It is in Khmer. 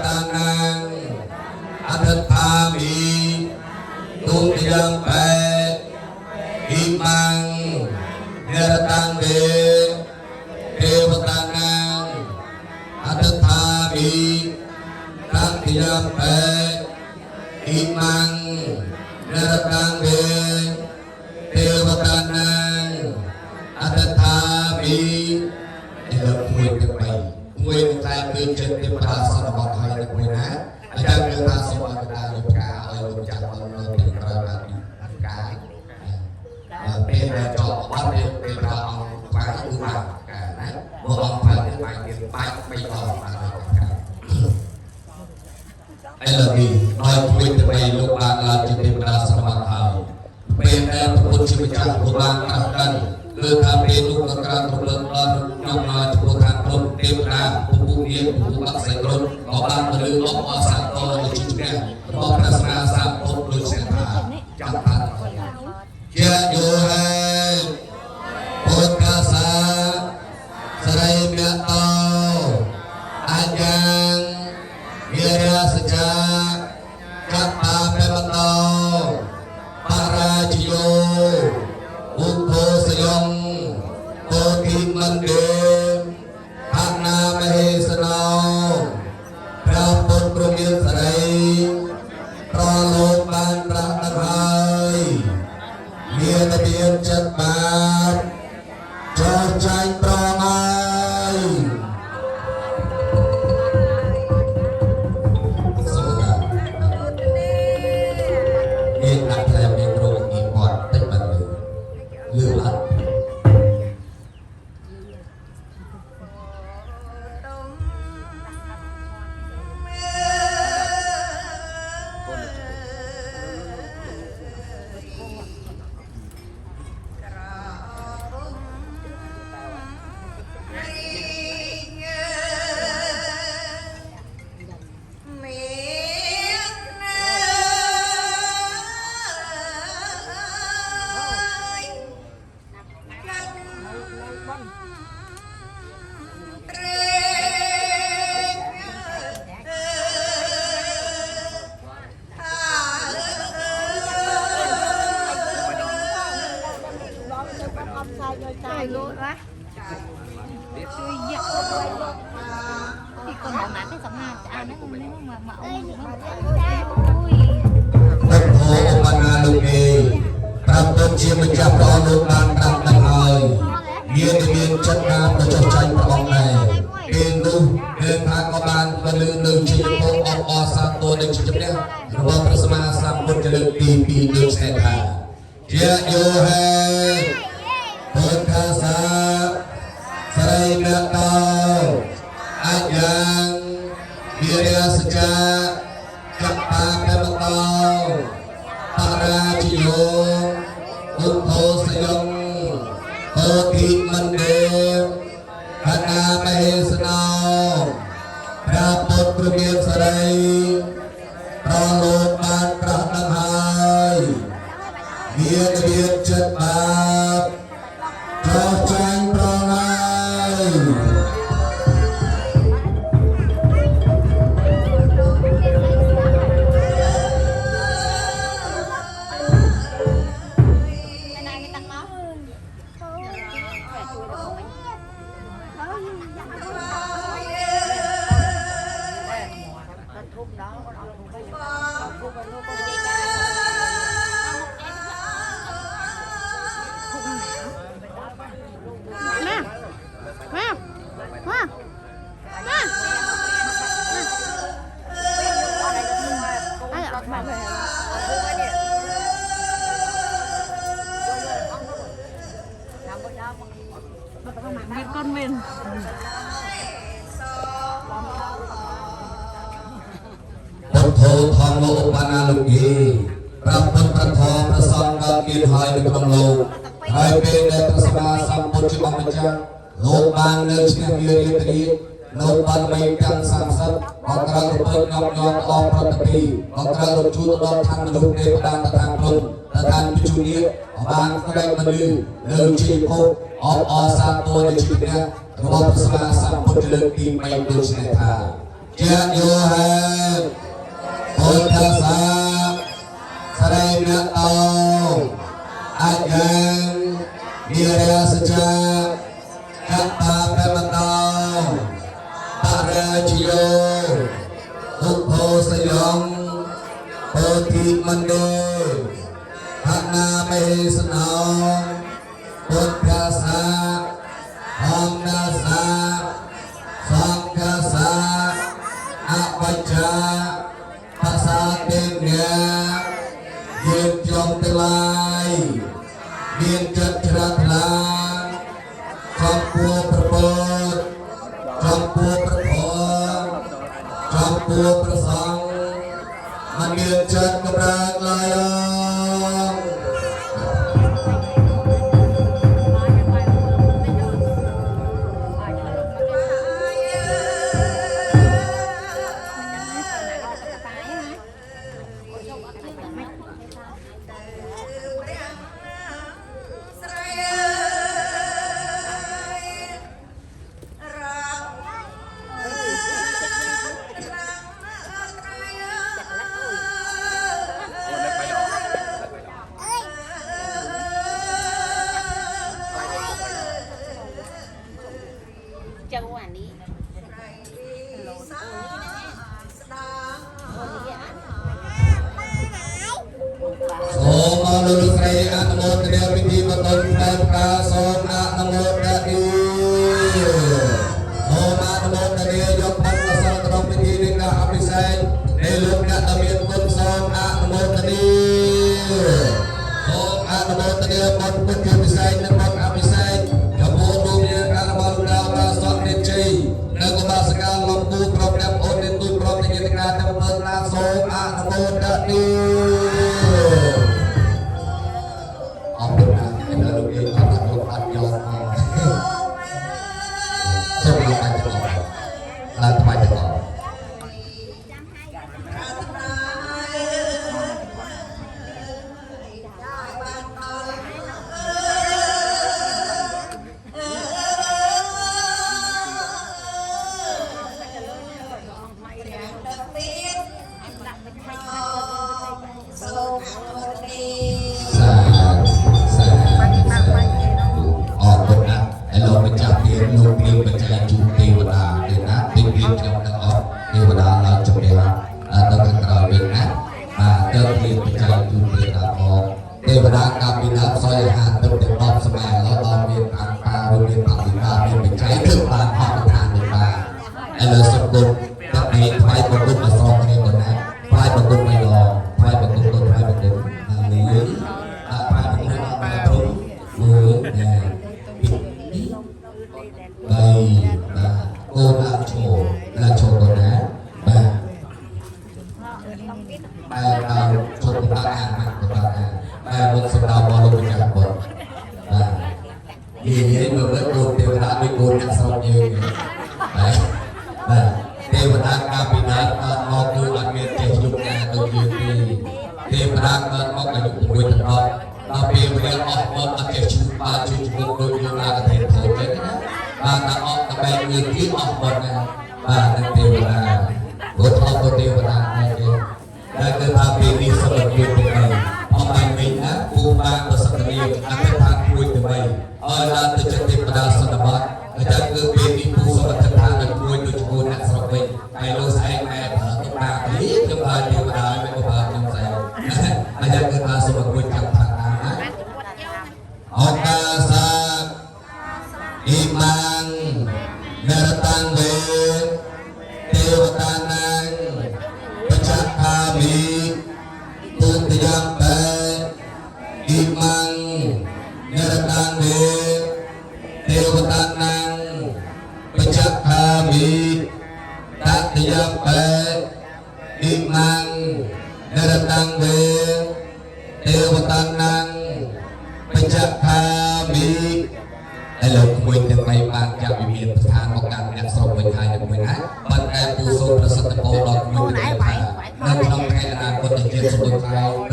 តានាងអធិដ្ឋាមីទុតិយំបេអ៊ីម៉ាំងនិរតាំងវេទេវតានាងអធិដ្ឋាមីតតិយំបេអ៊ីម៉ាំងនិរតាំងវេទេវតានាងអធិដ្ឋាមីមួយទាំងបីមួយតែគឺចិត្តទេវតាសន្មតហើយនឹងមួយណាអាចារ្យគឺថាសូមអនុញ្ញាតលោកការឲ្យលោកចាស់មកនៅទីក្រោយបានការពេលដែលចប់បាត់ពេលប្រងបានគឺបានការណាមកអង្គបានបានទៀតបាច់3ដងបានការឥឡូវនេះដោយមួយទាំងបីលោកបានឡើងជាទេវតាសន្មតហើយពេលដែលព្រះពុទ្ធជាម្ចាស់ពុទ្ធបានត្រាស់ដឹងគឺថាពេលលោកក៏ក្រានរំលឹកដល់ខ្ញុំមកចំពោះខាងក្រុមទេវតាពុទ្ធនាមពុទ្ធបាក់សៃក្រុមក៏បានទៅលើអបអសាទរជាជំនះរបស់ព្រះសម្មាសម្ពុទ្ធដូចជាថាចាំថាជាយោហេពុទ្ធកាសាសរិមៈតោអាយ៉ាងវិរិយសច្ចាកត្តាពេមតោបរាជយោឧទ្ធោសយងโตติมันเดภาณามเหสนោพระពុទ្ធព្រមានសរីប្រលោកបានត្រាស់ដឹងហើយមានមានចិត្តបានចោលចាញ់ប្រងហើយសូមមានដាក់តែមានរោគอีพอดតិចបាត់លឺអត់ជាម្ចាស់ព្រះអង្គលោកបានត្រាស់ដឹងហើយមានចិត្តការប្រចោះចាញ់ព្រះអង្គដែរពេលនោះគឺថាក៏បានពលឺនៅជាពរអបអរសាទរនឹងជំនះរបស់ព្រះសម្មាសម្ពុទ្ធលើកទី2ដូចថាជាយោហេពុទ្ធកាសាសរិមៈតោអាយ៉ាងវិរិយសច្ចាកត្តាពេមតោបរាជយោឧទ្ធោសយងโตติมันเดភាណាមហេសនោព្រះពុទ្ធព្រមានសរីប្រលោកបានត្រាស់ដឹងហើយមានចិត្តបានចោលចាញ់ប្រងហើយcon mình Phật thổ thong lộ ban na lục gì Ram Phật Phật thọ Phật song đã kiên hai được không lộ hai bên để Phật sama sam Phật chư bang chăng lộ ban nơi chiếc kia liên thị lộ ban mây căng sam sắt bọc ra lục Phật ngọc nhọn o Phật tập thị bọc ra lục chú đo thang lục đề đan thang Phật thang chú nghĩa ban các đại mật lưu lưu chi khôออซาโตในชีวิตเนี่ยระบบสมาสัมพุทธเลิกดีไม่ดูเสียท่า ជាយោហេពុទ្ធសាសនាអ្នកតោអាចយ៉ាងវិរិយសច្ចាកតាប្រមតោបរិជយោឧបោសយងពោធិមណ្ឌលហនាមេសណោពុទ្ធសាអង្គនាសាសង្ឃសាអបច្ចាភាសាទេញាយើងចំទាំងឡាយមានចិត្តជ្រះថ្លាចំពោះព្រះពុទ្ធចំពោះព្រះធម៌ចំពោះព្រះសង្ឃមិនមានចិត្តកម្រើកឡើយHãy subscribe cho kênh Ghiền Mì Gõ để không bỏ lỡ